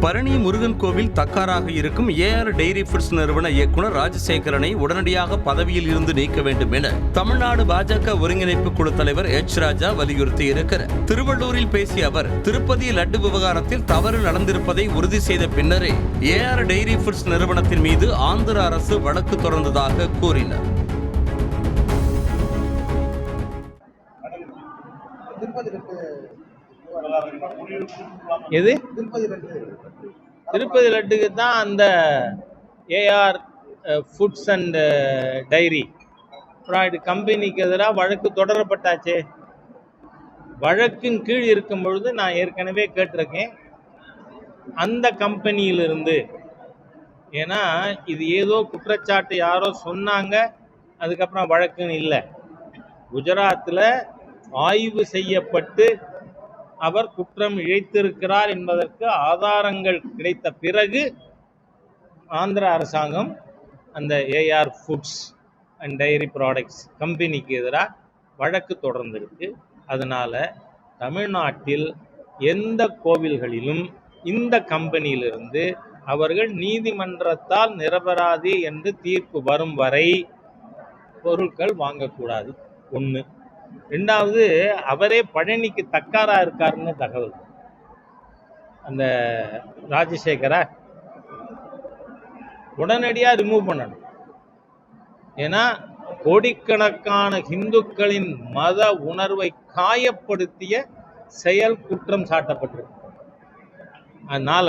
பழனி முருகன் கோவில் தக்காராக இருக்கும் AR dairy foods நிறுவன இயக்குநர் ராஜசேகரனை உடனடியாக பதவியில் இருந்து நீக்க வேண்டும் என தமிழ்நாடு பாஜக ஒருங்கிணைப்பு குழு தலைவர் எச் ராஜா வலியுறுத்தி இருக்கிறார். திருவள்ளூரில் பேசிய அவர், திருப்பதி லட்டு விவகாரத்தில் தவறு நடந்திருப்பதை உறுதி செய்த பின்னரே ஏஆர் டெய்ரி ஃபுட்ஸ் நிறுவனத்தின் மீது ஆந்திர அரசு வழக்கு தொடர்ந்ததாக கூறினார். எது திருப்பதி லட்டுக்கு தான் அந்த AR foods and dairy product கம்பெனிக்கு எதிராக வழக்கு தொடரப்பட்டாச்சே. வழக்கின் கீழ் இருக்கும் பொழுது நான் ஏற்கனவே கேட்டிருக்கேன், அந்த கம்பெனியிலிருந்து, ஏன்னா இது ஏதோ குற்றச்சாட்டு யாரோ சொன்னாங்க, அதுக்கப்புறம் வழக்குன்னு இல்லை. குஜராத்தில் ஆய்வு செய்யப்பட்டு அவர் குற்றம் இழைத்திருக்கிறார் என்பதற்கு ஆதாரங்கள் கிடைத்த பிறகு ஆந்திர அரசாங்கம் அந்த AR foods and dairy products கம்பெனிக்கு எதிராக வழக்கு தொடர்ந்திருக்கு. அதனால் தமிழ்நாட்டில் எந்த கோவில்களிலும் இந்த கம்பெனியிலிருந்து அவர்கள் நீதிமன்றத்தால் நிரபராதி என்று தீர்ப்பு வரும் வரை பொருட்கள் வாங்கக்கூடாது. ஒன்று. ரெண்டாவது, அவரே பழனிக்கு தக்காரா இருக்காருன்னு தகவல். அந்த ராஜசேகரா உடனடியாக ரிமூவ் பண்ணணும். ஏன்னா கோடிக்கணக்கான இந்துக்களின் மத உணர்வை காயப்படுத்திய செயல் குற்றம் சாட்டப்பட்டிருக்கு. அதனால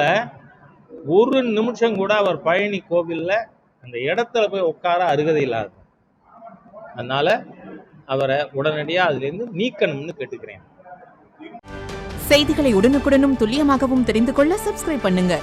ஒரு நிமிஷம் கூட அவர் பழனி கோவிலில் அந்த இடத்துல போய் உட்கார அருகதை இல்லாது. அதனால அவரை உடனடியாக அதிலிருந்து நீக்கணும்னு கேட்டுக்கிறேன். செய்திகளை உடனுக்குடனும் துல்லியமாகவும் தெரிந்து கொள்ள சப்ஸ்கிரைப் பண்ணுங்க.